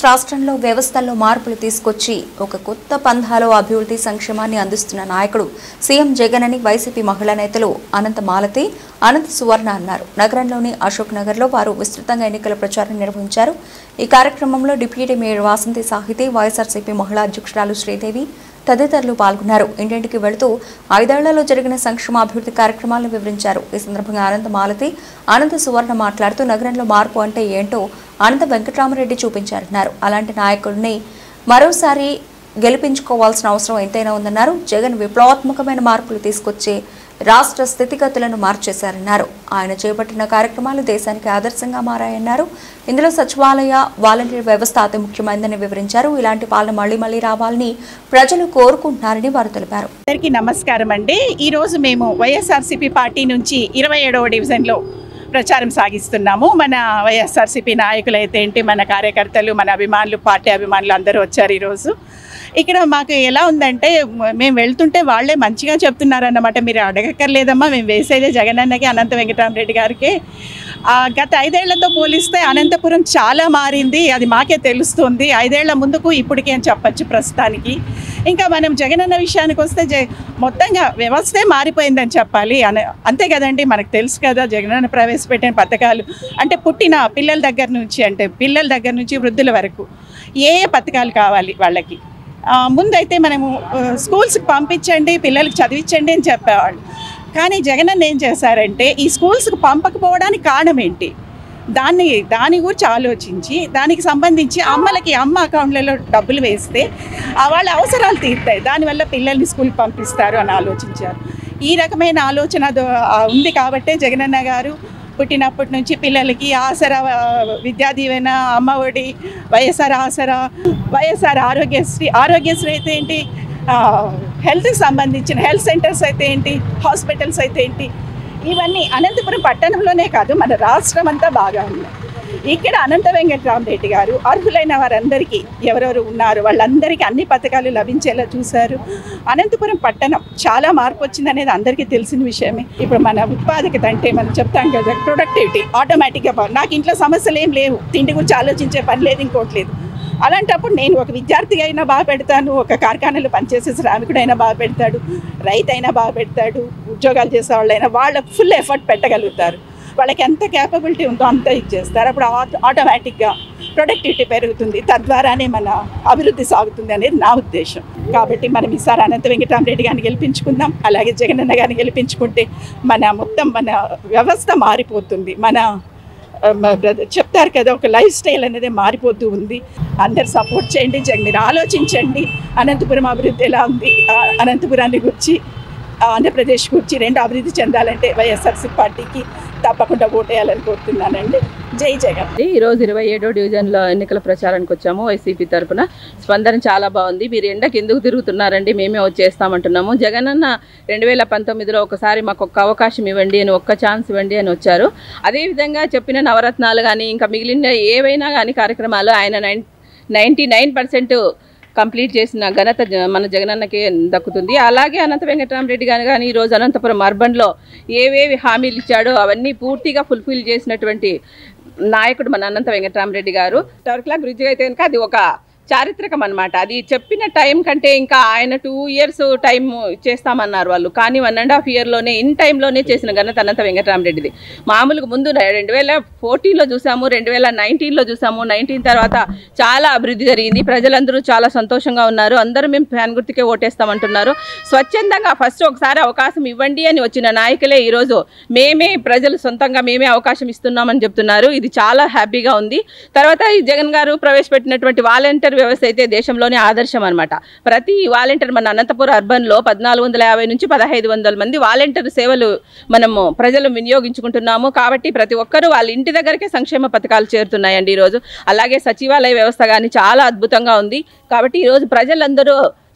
రాష్ట్రంలో వ్యవస్థల్లో మార్పులు తీసుకొచ్చి ఒక కొత్త పంథాలో అభివృద్ధి సంక్షేమాన్ని అందిస్తున్న నాయకుడు సీఎం జగన్ అని వైసీపీ మహిళా నేతలు అనంత మాలతి, అనంత సువర్ణ అన్నారు. నగరంలోని అశోక్ నగర్లో వారు విస్తృతంగా ఎన్నికల ప్రచారం నిర్వహించారు. ఈ కార్యక్రమంలో డిప్యూటీ మేయర్ వాసంతి సాహితి, వైఎస్ఆర్సీపీ మహిళా అధ్యక్షురాలు శ్రీదేవి తదితరులు పాల్గొన్నారు. ఇంటింటికి వెళుతూ 5 ఏళ్లలో జరిగిన సంక్షేమ అభివృద్ధి కార్యక్రమాలను వివరించారు. ఈ సందర్భంగా అనంత మాలతి, అనంత సువర్ణ మాట్లాడుతూ నగరంలో మార్పు అంటే ఏంటో అనంత వెంకటరామరెడ్డి చూపించారన్నారు. అలాంటి నాయకుడిని మరోసారి గెలిపించుకోవాల్సిన అవసరం ఎంతైనా ఉందన్నారు. జగన్ విప్లవాత్మకమైన మార్పులు తీసుకొచ్చి రాష్ట్ర స్థితిగతులను మార్చేశారన్నారు. ఆయన చేపట్టిన కార్యక్రమాలు దేశానికి ఆదర్శంగా మారాయన్నారు. ఇందులో సచివాలయ, వాలంటీర్ వ్యవస్థ అతి ముఖ్యమైనదని వివరించారు. ఇలాంటి పాలన మళ్లీ రావాలని ప్రజలు కోరుకుంటున్నారని వారు తెలిపారు. అందరికీ నమస్కారం అండి. ఈరోజు మేము వైఎస్ఆర్సీపీ పార్టీ నుంచి 27వ డివిజన్లో ప్రచారం సాగిస్తున్నాము. మన వైఎస్ఆర్సీపీ నాయకులు అయితే ఏంటి, మన కార్యకర్తలు, మన అభిమానులు, పార్టీ అభిమానులు అందరూ వచ్చారు. ఈరోజు ఇక్కడ మాకు ఎలా ఉందంటే, మేము వెళ్తుంటే వాళ్ళే మంచిగా చెప్తున్నారన్నమాట. మీరు అడగక్కర్లేదమ్మా, మేము వేసేదే జగనన్నకి, అనంత వెంకటరామరెడ్డి గారికి. గత 5 ఏళ్లతో పోలిస్తే అనంతపురం చాలా మారింది, అది మాకే తెలుస్తుంది. 5 ఏళ్ల ముందుకు ఇప్పటికే అని చెప్పచ్చు ప్రస్తుతానికి. ఇంకా మనం జగనన్న విషయానికి వస్తే మొత్తంగా వ్యవస్థే మారిపోయిందని చెప్పాలి. అంతే కదండి, మనకు తెలుసు కదా జగనన్న ప్రవేశపెట్టిన పథకాలు అంటే పుట్టిన పిల్లల దగ్గర నుంచి వృద్ధుల వరకు ఏ పథకాలు కావాలి వాళ్ళకి. ముందైతే మనము స్కూల్స్కి పంపించండి, పిల్లలకి చదివించండి అని చెప్పేవాళ్ళు. కానీ జగనన్న ఏం చేశారంటే, ఈ స్కూల్స్కి పంపకపోవడానికి కారణం ఏంటి, దాని గురించి ఆలోచించి దానికి సంబంధించి అమ్మ అకౌంట్లలో డబ్బులు వేస్తే వాళ్ళ అవసరాలు తీరుతాయి, దానివల్ల పిల్లల్ని స్కూల్కి పంపిస్తారు అని ఆలోచించారు. ఈ రకమైన ఆలోచన ఉంది కాబట్టే జగనన్న గారు పుట్టినప్పటి నుంచి పిల్లలకి ఆసరా, విద్యా దీవెన, అమ్మఒడి, వైఎస్ఆర్ ఆసరా, వైఎస్ఆర్ ఆరోగ్యశ్రీ అయితే ఏంటి, హెల్త్కి సంబంధించిన హెల్త్ సెంటర్స్ అయితే ఏంటి, హాస్పిటల్స్ అయితే ఏంటి, ఇవన్నీ అనంతపురం పట్టణంలోనే కాదు మన రాష్ట్రం అంతా బాగా ఉన్నాయి. ఇక్కడ అనంత వెంకటరామరెడ్డి గారు అర్హులైన వారందరికీ ఎవరెవరు ఉన్నారు వాళ్ళందరికీ అన్ని పథకాలు లభించేలా చూశారు. అనంతపురం పట్టణం చాలా మార్పు వచ్చిందనేది అందరికీ తెలిసిన విషయమే. ఇప్పుడు మన ఉత్పాదకత అంటే మనం చెప్తాం కదా, ప్రొడక్టివిటీ ఆటోమేటిక్గా. నాకు ఇంట్లో సమస్యలు ఏం లేవు, తిండి గురించి ఆలోచించే పని లేదు, ఇంకోటి లేదు. అలాంటప్పుడు నేను ఒక విద్యార్థిగా అయినా బాగా పెడతాను, ఒక కార్ఖానాలో పనిచేసే శ్రామికుడైనా బాగా పెడతాడు, రైతు అయినా బాగా పెడతాడు, ఉద్యోగాలు చేసే వాళ్ళైనా వాళ్ళకు ఫుల్ ఎఫర్ట్ పెట్టగలుగుతారు. వాళ్ళకి ఎంత క్యాపబిలిటీ ఉందో అంత ఇచ్చేస్తారు. అప్పుడు ఆటోమేటిక్గా ప్రొడక్టివిటీ పెరుగుతుంది, తద్వారానే మన అభివృద్ధి సాగుతుంది అనేది నా ఉద్దేశం. కాబట్టి మనం ఈసారి అనంత వెంకటరామరెడ్డి గారిని గెలిపించుకుందాం. అలాగే జగనన్న గారిని గెలిపించుకుంటే మన వ్యవస్థ మారిపోతుంది. చెప్తారు కదా, ఒక లైఫ్ స్టైల్ అనేది మారిపోతూ ఉంది. అందరు సపోర్ట్ చేయండి, మీరు ఆలోచించండి అనంతపురం అభివృద్ధి ఎలా ఉంది, అనంతపురాన్ని గురించి, ఆంధ్రప్రదేశ్ గురించి రెండు అభివృద్ధి చెందాలంటే వైఎస్ఆర్సీ పార్టీకి తప్పకుండా ఓటేయాలని కోరుతున్నానండి. జై జగన్. ఈరోజు 27వ డివిజన్లో ఎన్నికల ప్రచారానికి వచ్చాము. వైసీపీ తరఫున స్పందన చాలా బాగుంది. మీరు ఎండకి ఎందుకు తిరుగుతున్నారండి, మేమే వచ్చేస్తామంటున్నాము. జగనన్న 2019లో ఒకసారి మాకు ఒక్క అవకాశం ఇవ్వండి అని, ఒక్క ఛాన్స్ ఇవ్వండి అని వచ్చారు. అదేవిధంగా చెప్పిన నవరత్నాలు కానీ ఇంకా మిగిలిన ఏవైనా కానీ కార్యక్రమాలు ఆయన 99% కంప్లీట్ చేసిన ఘనత మన జగనన్నకే దక్కుతుంది. అలాగే అనంత వెంకటరామరెడ్డి గారు కానీ ఈరోజు అనంతపురం అర్బన్లో ఏవేవి హామీలు ఇచ్చాడో అవన్నీ పూర్తిగా ఫుల్ఫిల్ చేసినటువంటి నాయకుడు మన అనంత వెంకటరామరెడ్డి గారు. టవర్క్లాక్ బ్రిడ్జ్ అయితే కనుక అది ఒక చారిత్రకం అనమాట. అది చెప్పిన టైం కంటే ఇంకా ఆయన 2 ఇయర్స్ టైం చేస్తామన్నారు వాళ్ళు, కానీ 1.5 ఇయర్లోనే ఇన్ టైంలోనే చేసిన ఘనత అనంత వెంకటరామరెడ్డిది. మామూలుగా ముందు 2014లో చూసాము, 2019లో చూసాము. 19 తర్వాత చాలా అభివృద్ధి జరిగింది, ప్రజలందరూ చాలా సంతోషంగా ఉన్నారు. అందరూ మేము ఫ్యాన్ గుర్తుకే ఓటేస్తామంటున్నారు. స్వచ్ఛందంగా ఫస్ట్ ఒకసారి అవకాశం ఇవ్వండి అని వచ్చిన నాయకులే ఈరోజు ప్రజలు సొంతంగా మేమే అవకాశం ఇస్తున్నామని చెప్తున్నారు. ఇది చాలా హ్యాపీగా ఉంది. తర్వాత ఈ జగన్ గారు ప్రవేశపెట్టినటువంటి వాలంటీర్ వ్యవస్థ అయితే దేశంలోనే ఆదర్శం అనమాట. ప్రతి వాలంటీర్ మన అనంతపురం అర్బన్లో 1450 నుంచి 1500 మంది వాలంటీర్ సేవలు మనము ప్రజలు వినియోగించుకుంటున్నాము. కాబట్టి ప్రతి ఒక్కరూ వాళ్ళ ఇంటి దగ్గరకే సంక్షేమ పథకాలు చేరుతున్నాయండి ఈరోజు. అలాగే సచివాలయ వ్యవస్థ కానీ చాలా అద్భుతంగా ఉంది. కాబట్టి ఈరోజు ప్రజలందరూ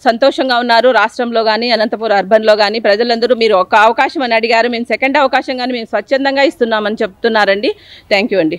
సంతోషంగా ఉన్నారు. రాష్ట్రంలో కానీ అనంతపురం అర్బన్లో కానీ ప్రజలందరూ మీరు ఒక అవకాశం అని అడిగారు, మేము సెకండ్ అవకాశం కానీ మేము స్వచ్ఛందంగా ఇస్తున్నామని చెప్తున్నారండి. థ్యాంక్ యూ అండి.